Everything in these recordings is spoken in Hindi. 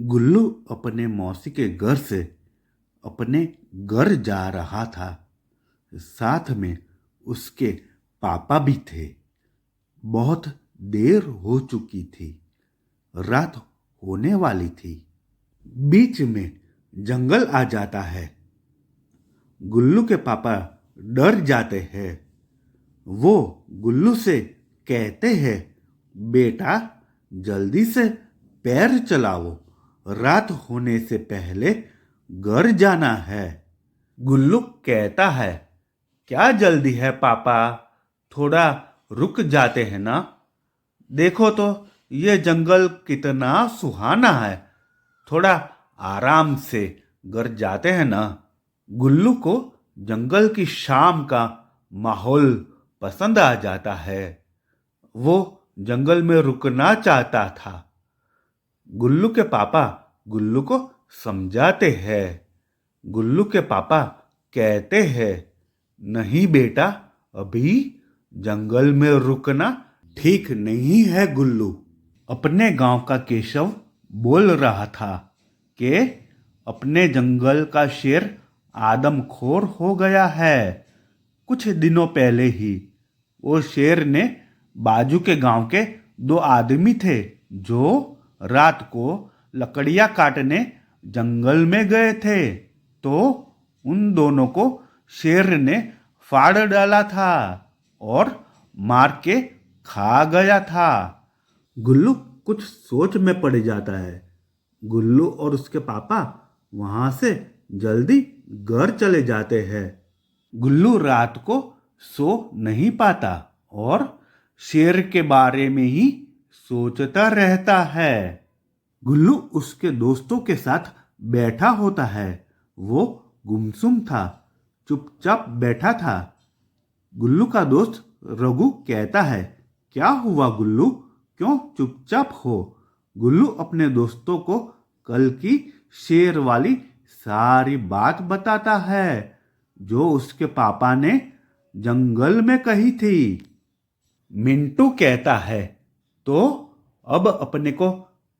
गुल्लू अपने मौसी के घर से अपने घर जा रहा था। साथ में उसके पापा भी थे। बहुत देर हो चुकी थी। रात होने वाली थी। बीच में जंगल आ जाता है। गुल्लू के पापा डर जाते हैं। वो गुल्लू से कहते हैं, बेटा जल्दी से पैर चलाओ, रात होने से पहले घर जाना है। गुल्लू कहता है, क्या जल्दी है पापा, थोड़ा रुक जाते हैं ना। देखो तो ये जंगल कितना सुहाना है, थोड़ा आराम से घर जाते हैं ना। गुल्लू को जंगल की शाम का माहौल पसंद आ जाता है। वो जंगल में रुकना चाहता था। गुल्लू के पापा गुल्लू को समझाते हैं। गुल्लू के पापा कहते हैं, नहीं बेटा, अभी जंगल में रुकना ठीक नहीं है। गुल्लू अपने गांव का केशव बोल रहा था कि अपने जंगल का शेर आदमखोर हो गया है। कुछ दिनों पहले ही वो शेर ने बाजू के गांव के दो आदमी थे जो रात को लकड़ियां काटने जंगल में गए थे, तो उन दोनों को शेर ने फाड़ डाला था और मार के खा गया था। गुल्लू कुछ सोच में पड़ जाता है। गुल्लू और उसके पापा वहां से जल्दी घर चले जाते हैं। गुल्लू रात को सो नहीं पाता और शेर के बारे में ही सोचता रहता है। गुल्लू उसके दोस्तों के साथ बैठा होता है। वो गुमसुम था, चुपचाप बैठा था। गुल्लू का दोस्त रघु कहता है, क्या हुआ गुल्लू, क्यों चुपचाप हो। गुल्लू अपने दोस्तों को कल की शेर वाली सारी बात बताता है जो उसके पापा ने जंगल में कही थी। मिंटू कहता है, तो अब अपने को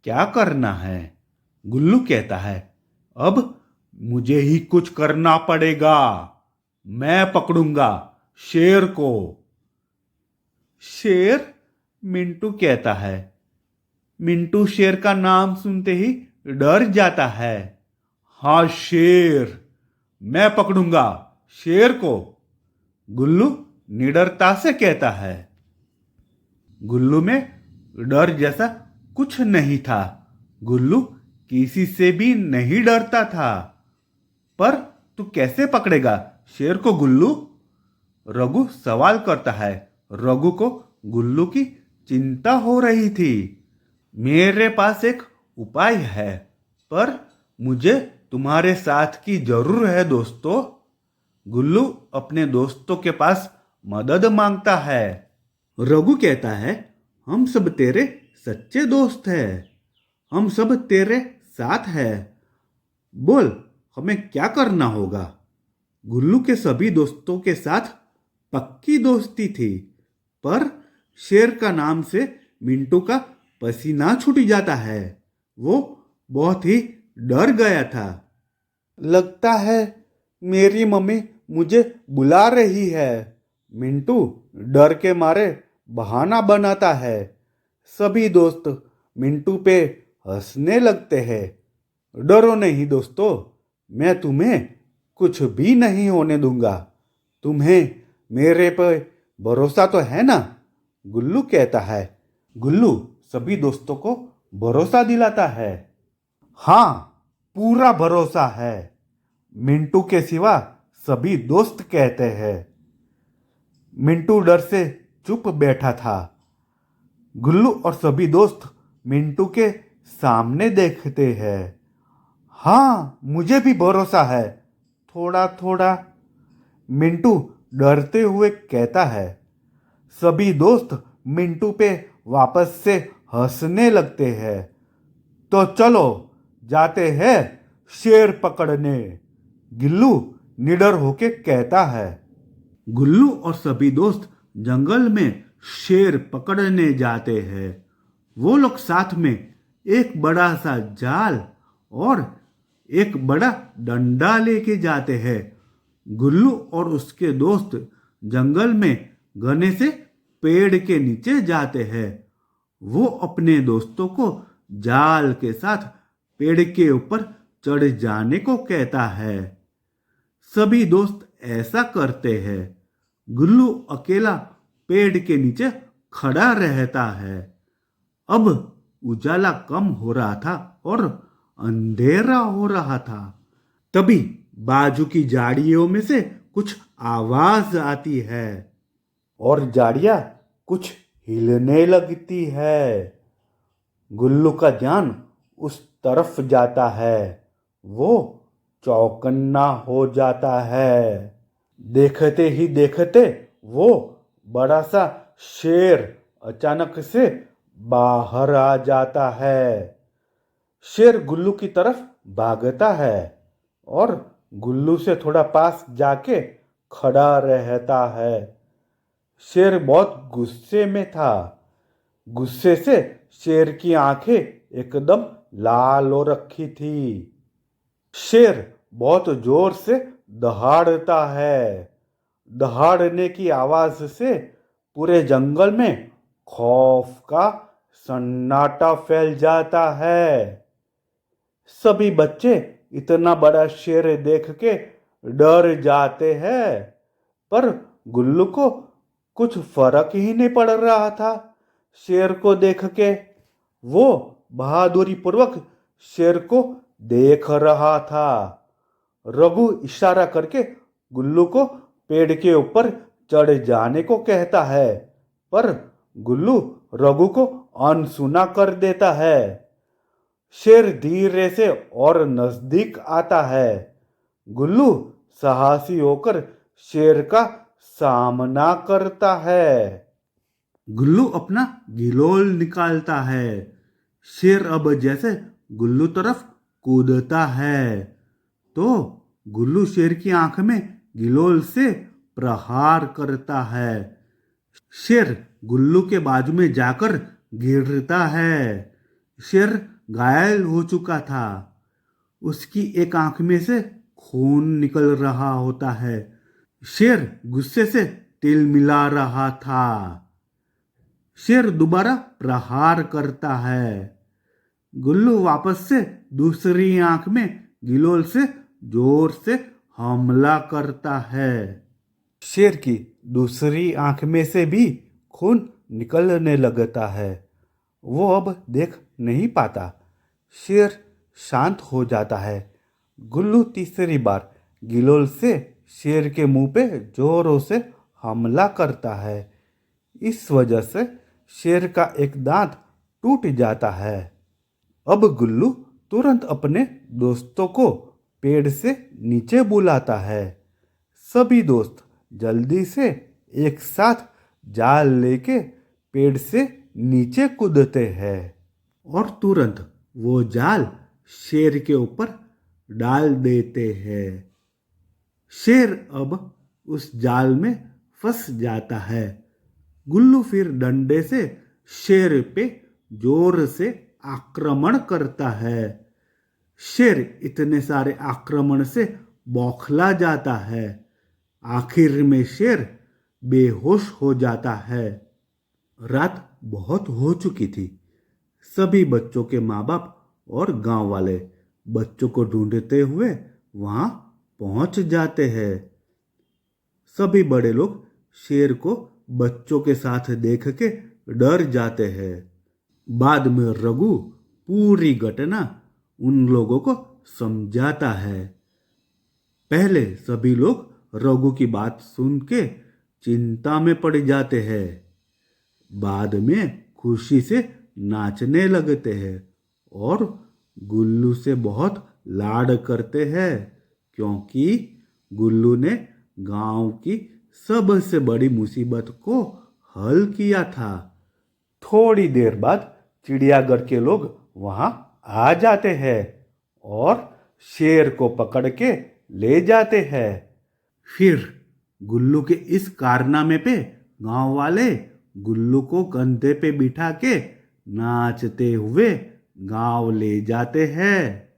क्या करना है। गुल्लू कहता है, अब मुझे ही कुछ करना पड़ेगा। मैं पकड़ूंगा शेर को। शेर? मिंटू कहता है। मिंटू शेर का नाम सुनते ही डर जाता है। हाँ शेर, मैं पकड़ूंगा शेर को, गुल्लू निडरता से कहता है। गुल्लू में डर जैसा कुछ नहीं था। गुल्लू किसी से भी नहीं डरता था। पर तू कैसे पकड़ेगा शेर को गुल्लू? रघु सवाल करता है। रघु को गुल्लू की चिंता हो रही थी। मेरे पास एक उपाय है, पर मुझे तुम्हारे साथ की जरूर है दोस्तों। गुल्लू अपने दोस्तों के पास मदद मांगता है। रघु कहता है, हम सब तेरे सच्चे दोस्त हैं, हम सब तेरे साथ हैं, बोल हमें क्या करना होगा। गुल्लू के सभी दोस्तों के साथ पक्की दोस्ती थी, पर शेर का नाम से मिंटू का पसीना छूट जाता है। वो बहुत ही डर गया था। लगता है मेरी मम्मी मुझे बुला रही है। मिंटू डर के मारे बहाना बनाता है। सभी दोस्त मिंटू पे हंसने लगते हैं। डरो नहीं दोस्तों, मैं तुम्हें कुछ भी नहीं होने दूंगा। तुम्हें मेरे पे भरोसा तो है ना? गुल्लू कहता है। गुल्लू सभी दोस्तों को भरोसा दिलाता है। हाँ, पूरा भरोसा है, मिंटू के सिवा सभी दोस्त कहते हैं। मिंटू डर से चुप बैठा था। गुल्लू और सभी दोस्त मिंटू के सामने देखते हैं। हाँ, मुझे भी भरोसा है, थोड़ा थोड़ा, मिंटू डरते हुए कहता है। सभी दोस्त मिंटू पे वापस से हंसने लगते हैं। तो चलो जाते हैं शेर पकड़ने, गिल्लू निडर होके कहता है। गुल्लू और सभी दोस्त जंगल में शेर पकड़ने जाते हैं। वो लोग साथ में एक बड़ा सा जाल और एक बड़ा डंडा लेके जाते हैं। गुल्लू और उसके दोस्त जंगल में घने से पेड़ के नीचे जाते हैं। वो अपने दोस्तों को जाल के साथ पेड़ के ऊपर चढ़ जाने को कहता है। सभी दोस्त ऐसा करते हैं। गुल्लू अकेला पेड़ के नीचे खड़ा रहता है। अब उजाला कम हो रहा था और अंधेरा हो रहा था। तभी बाजू की झाड़ियों में से कुछ आवाज आती है और झाड़ियां कुछ हिलने लगती है। गुल्लू का ध्यान उस तरफ जाता है। वो चौकन्ना हो जाता है। देखते ही देखते वो बड़ा सा शेर अचानक से बाहर आ जाता है। शेर गुल्लू की तरफ भागता है और गुल्लू से थोड़ा पास जाके खड़ा रहता है। शेर बहुत गुस्से में था। गुस्से से शेर की आंखें एकदम लाल हो रखी थी। शेर बहुत जोर से दहाड़ता है। दहाड़ने की आवाज से पूरे जंगल में खौफ का सन्नाटा फैल जाता है। सभी बच्चे इतना बड़ा शेर देख के डर जाते हैं, पर गुल्लू को कुछ फर्क ही नहीं पड़ रहा था। शेर को देख के वो बहादुरी पूर्वक शेर को देख रहा था। रघु इशारा करके गुल्लू को पेड़ के ऊपर चढ़ जाने को कहता है, पर गुल्लू रघु को अनसुना कर देता है। शेर धीरे से और नजदीक आता है। गुल्लू साहसी होकर शेर का सामना करता है। गुल्लू अपना गिलोल निकालता है। शेर अब जैसे गुल्लू तरफ कूदता है तो गुल्लू शेर की आंख में गिलोल से प्रहार करता है। शेर गुल्लू के बाजू में जाकर गिरता है। शेर घायल हो चुका था। उसकी एक आंख में से खून निकल रहा होता है। शेर गुस्से से तिल मिला रहा था। शेर दोबारा प्रहार करता है। गुल्लू वापस से दूसरी आंख में गिलोल से जोर से हमला करता है। शेर की दूसरी आंख में से भी खून निकलने लगता है। वो अब देख नहीं पाता। शेर शांत हो जाता है। गुल्लू तीसरी बार गिलोल से शेर के मुंह पे जोरों से हमला करता है। इस वजह से शेर का एक दांत टूट जाता है। अब गुल्लू तुरंत अपने दोस्तों को पेड़ से नीचे बुलाता है। सभी दोस्त जल्दी से एक साथ जाल लेके पेड़ से नीचे कूदते हैं और तुरंत वो जाल शेर के ऊपर डाल देते हैं। शेर अब उस जाल में फंस जाता है। गुल्लू फिर डंडे से शेर पे जोर से आक्रमण करता है। शेर इतने सारे आक्रमण से बौखला जाता है। आखिर में शेर बेहोश हो जाता है। रात बहुत हो चुकी थी। सभी बच्चों के माँ बाप और गांव वाले बच्चों को ढूंढते हुए वहां पहुंच जाते हैं। सभी बड़े लोग शेर को बच्चों के साथ देख के डर जाते हैं। बाद में रघु पूरी घटना उन लोगों को समझाता है। पहले सभी लोग रघु की बात सुन के चिंता में पड़ जाते हैं। बाद में खुशी से नाचने लगते हैं और गुल्लू से बहुत लाड करते हैं, क्योंकि गुल्लू ने गांव की सबसे बड़ी मुसीबत को हल किया था। थोड़ी देर बाद चिड़ियाघर के लोग वहां आ जाते हैं और शेर को पकड़ के ले जाते हैं। फिर गुल्लू के इस कारनामे पे गांव वाले गुल्लू को कंधे पे बिठा के नाचते हुए गांव ले जाते हैं